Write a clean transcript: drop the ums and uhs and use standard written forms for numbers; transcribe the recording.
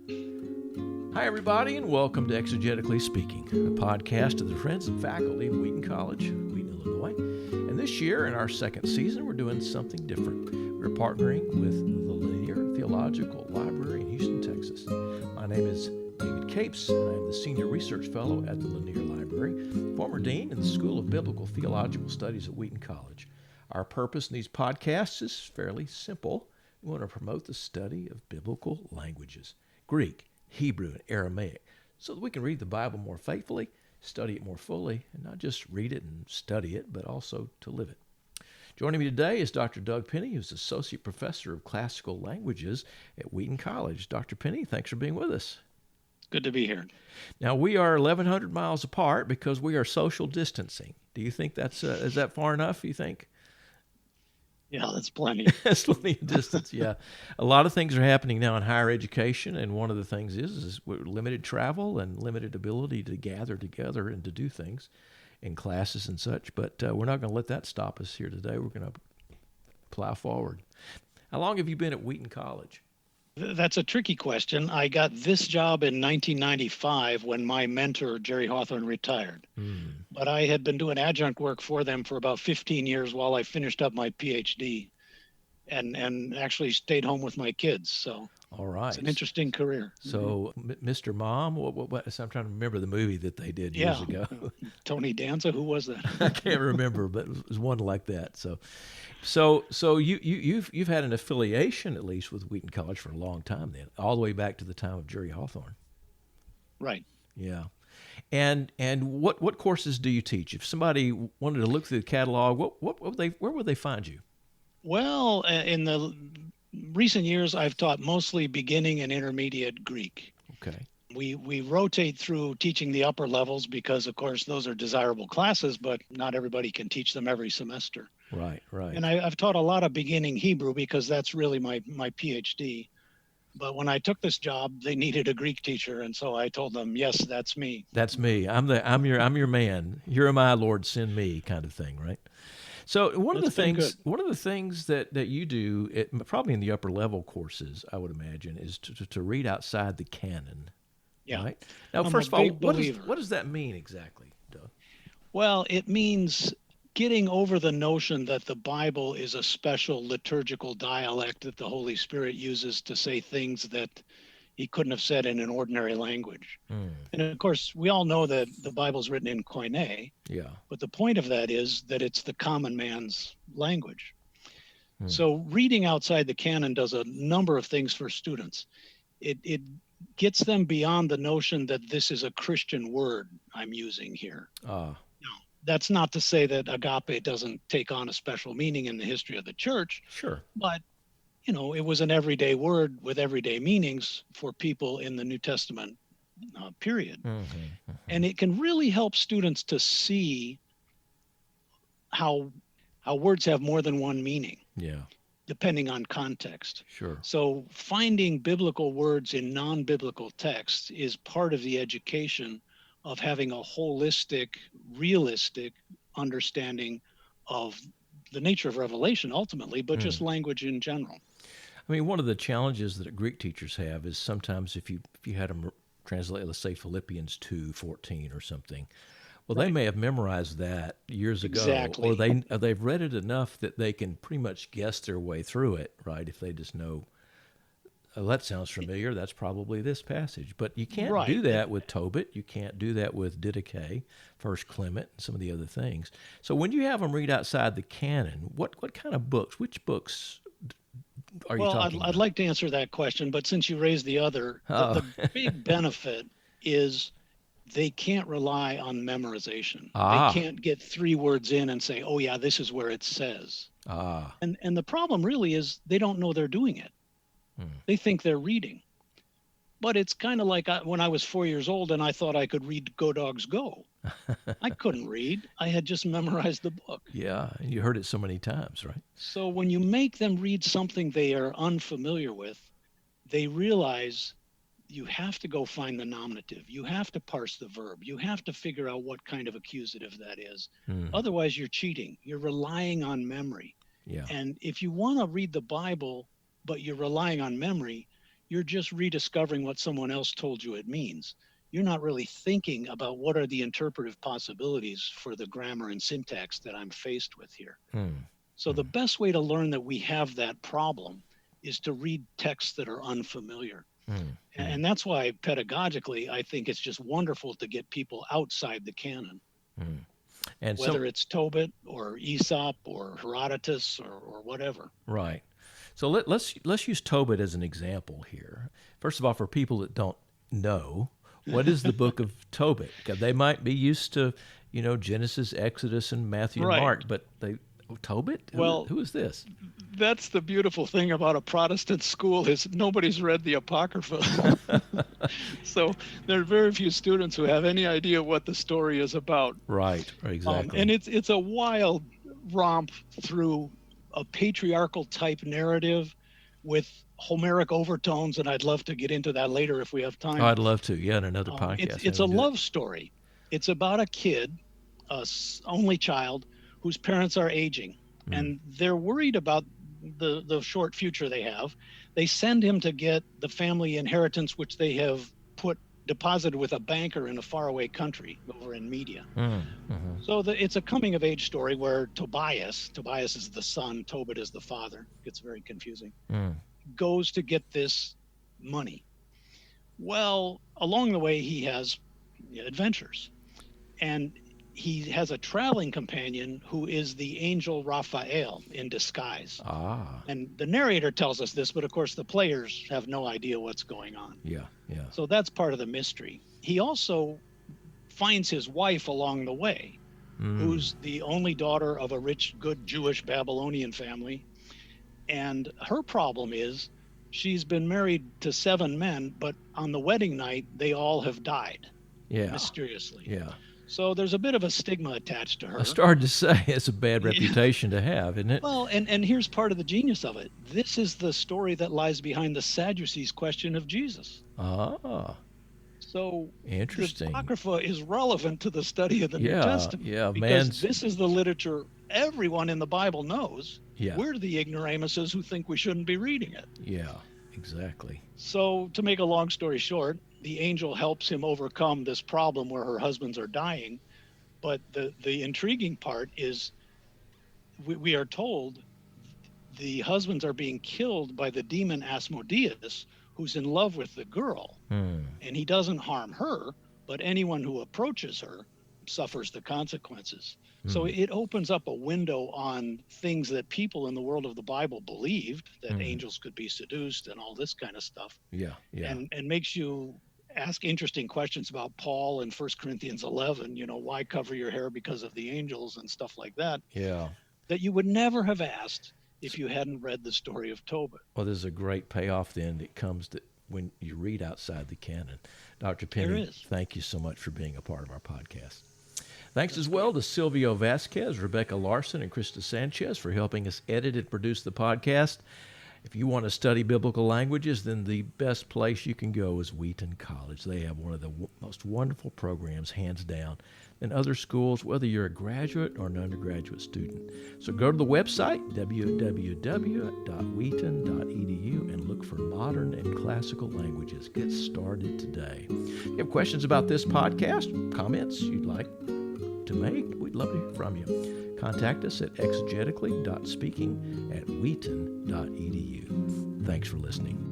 Hi, everybody, and welcome to Exegetically Speaking, a podcast of the friends and faculty of Wheaton College, Wheaton, Illinois. And this year, in our second season, we're doing something different. We're partnering with the Linear Theological Library in Houston, Texas. My name is David Capes, and I am the Senior Research Fellow at the Linear Library, former Dean in the School of Biblical Theological Studies at Wheaton College. Our purpose in these podcasts is fairly simple. We want to promote the study of biblical languages, Greek, Hebrew, and Aramaic, so that we can read the Bible more faithfully, study it more fully, and not just read it and study it, but also to live it. Joining me today is Dr. Doug Penney, who's Associate Professor of Classical Languages at Wheaton College. Dr. Penney, thanks for being with us. Good to be here. Now, we are 1,100 miles apart because we are social distancing. Do you think is that far enough, you think? Yeah, that's plenty. That's plenty of distance, yeah. A lot of things are happening now in higher education, and one of the things is limited travel and limited ability to gather together and to do things in classes and such. But we're not going to let that stop us here today. We're going to plow forward. How long have you been at Wheaton College? That's a tricky question. I got this job in 1995 when my mentor, Jerry Hawthorne, retired. But I had been doing adjunct work for them for about 15 years while I finished up my PhD and actually stayed home with my kids. So all right. It's an interesting career. So, Mr. Mom, what, I'm trying to remember the movie that they did years ago. Tony Danza, who was that? I can't remember, but it was one like that. So you've had an affiliation at least with Wheaton College for a long time then, all the way back to the time of Jerry Hawthorne. Right. Yeah. And what courses do you teach? If somebody wanted to look through the catalog, where would they find you? Well, in the recent years, I've taught mostly beginning and intermediate Greek. Okay. We rotate through teaching the upper levels because, of course, those are desirable classes, but not everybody can teach them every semester. Right. And I've taught a lot of beginning Hebrew because that's really my PhD. But when I took this job, they needed a Greek teacher, and so I told them, "Yes, that's me." That's me. I'm your man. Here am I, Lord, send me, kind of thing, right? So one of the things that you do, probably in the upper level courses, I would imagine, is to read outside the canon. Yeah. Right? Now, first of all, what does that mean exactly, Doug? Well, it means getting over the notion that the Bible is a special liturgical dialect that the Holy Spirit uses to say things that he couldn't have said in an ordinary language. And of course, we all know that the Bible's written in Koine. Yeah. But the point of that is that it's the common man's language. So reading outside the canon does a number of things for students. It gets them beyond the notion that this is a Christian word I'm using here. Now, that's not to say that agape doesn't take on a special meaning in the history of the church. Sure. But, it was an everyday word with everyday meanings for people in the New Testament period. And it can really help students to see how words have more than one meaning. Yeah. Depending on context. Sure. So finding biblical words in non-biblical texts is part of the education of having a holistic, realistic understanding of the nature of revelation ultimately, but just language in general. I mean, one of the challenges that Greek teachers have is sometimes if you had them translate, let's say, Philippians 2:14 or something, well, they may have memorized that years ago, Exactly. or they've read it enough that they can pretty much guess their way through it, right? If they just know, oh, that sounds familiar, that's probably this passage. But you can't do that with Tobit. You can't do that with Didache, First Clement, and some of the other things. So when you have them read outside the canon, what kind of books, which books are you talking about? I'd like to answer that question, but since you raised the other, the big benefit is they can't rely on memorization. They can't get 3 words in and say, oh yeah, this is where it says. And the problem really is they don't know they're doing it. They think they're reading. But it's kind of like when I was 4 years old and I thought I could read Go Dogs Go. I couldn't read. I had just memorized the book. Yeah, and you heard it so many times, right? So when you make them read something they are unfamiliar with, they realize you have to go find the nominative. You have to parse the verb. You have to figure out what kind of accusative that is. Otherwise, you're cheating. You're relying on memory. Yeah. And if you want to read the Bible, but you're relying on memory, you're just rediscovering what someone else told you it means. You're not really thinking about what are the interpretive possibilities for the grammar and syntax that I'm faced with here. So the best way to learn that we have that problem is to read texts that are unfamiliar. And that's why pedagogically, I think it's just wonderful to get people outside the canon. And whether it's Tobit or Aesop or Herodotus or whatever. Right. So let's use Tobit as an example here. First of all, for people that don't know, what is the book of Tobit? They might be used to, Genesis, Exodus, and Matthew and Mark, but Tobit? Who is this? That's the beautiful thing about a Protestant school is nobody's read the Apocrypha. So there are very few students who have any idea what the story is about. Right, exactly. And it's a wild romp through a patriarchal type narrative with Homeric overtones, and I'd love to get into that later if we have time. Oh, I'd love to. Yeah, in another podcast. It's a love story. It's about a kid, a only child, whose parents are aging, and they're worried about the short future they have. They send him to get the family inheritance, which they have deposited with a banker in a faraway country over in Media. So it's a coming of age story where Tobias is the son, Tobit is the father. It gets very confusing. Goes to get this money. Well, along the way, he has adventures, and he has a traveling companion who is the angel Raphael in disguise. And the narrator tells us this, but of course the players have no idea what's going on. Yeah. So that's part of the mystery. He also finds his wife along the way, who's the only daughter of a rich, good Jewish Babylonian family. And her problem is she's been married to 7 men, but on the wedding night, they all have died mysteriously. Yeah. So there's a bit of a stigma attached to her. I started to say it's a bad reputation to have, isn't it? Well, and here's part of the genius of it. This is the story that lies behind the Sadducees' question of Jesus. So interesting. The Apocrypha is relevant to the study of the New Testament. Because this is the literature everyone in the Bible knows. We're the ignoramuses who think we shouldn't be reading it. Yeah, exactly. So to make a long story short, the angel helps him overcome this problem where her husbands are dying. But the intriguing part is we are told the husbands are being killed by the demon Asmodeus, who's in love with the girl. And he doesn't harm her, but anyone who approaches her suffers the consequences. So it opens up a window on things that people in the world of the Bible believed, that angels could be seduced and all this kind of stuff. And makes you ask interesting questions about Paul in 1 Corinthians 11, why cover your hair because of the angels and stuff like that. That you would never have asked if you hadn't read the story of Tobit. Well, there's a great payoff then that comes when you read outside the canon. Dr. Penney, thank you so much for being a part of our podcast. Thanks as well to Silvio Vasquez, Rebecca Larson, and Krista Sanchez for helping us edit and produce the podcast. If you want to study biblical languages, then the best place you can go is Wheaton College. They have one of the most wonderful programs, hands down, than other schools, whether you're a graduate or an undergraduate student. So go to the website, www.wheaton.edu, and look for modern and classical languages. Get started today. If you have questions about this podcast, comments you'd like to make, we'd love to hear from you. Contact us at exegetically.speaking@wheaton.edu. Thanks for listening.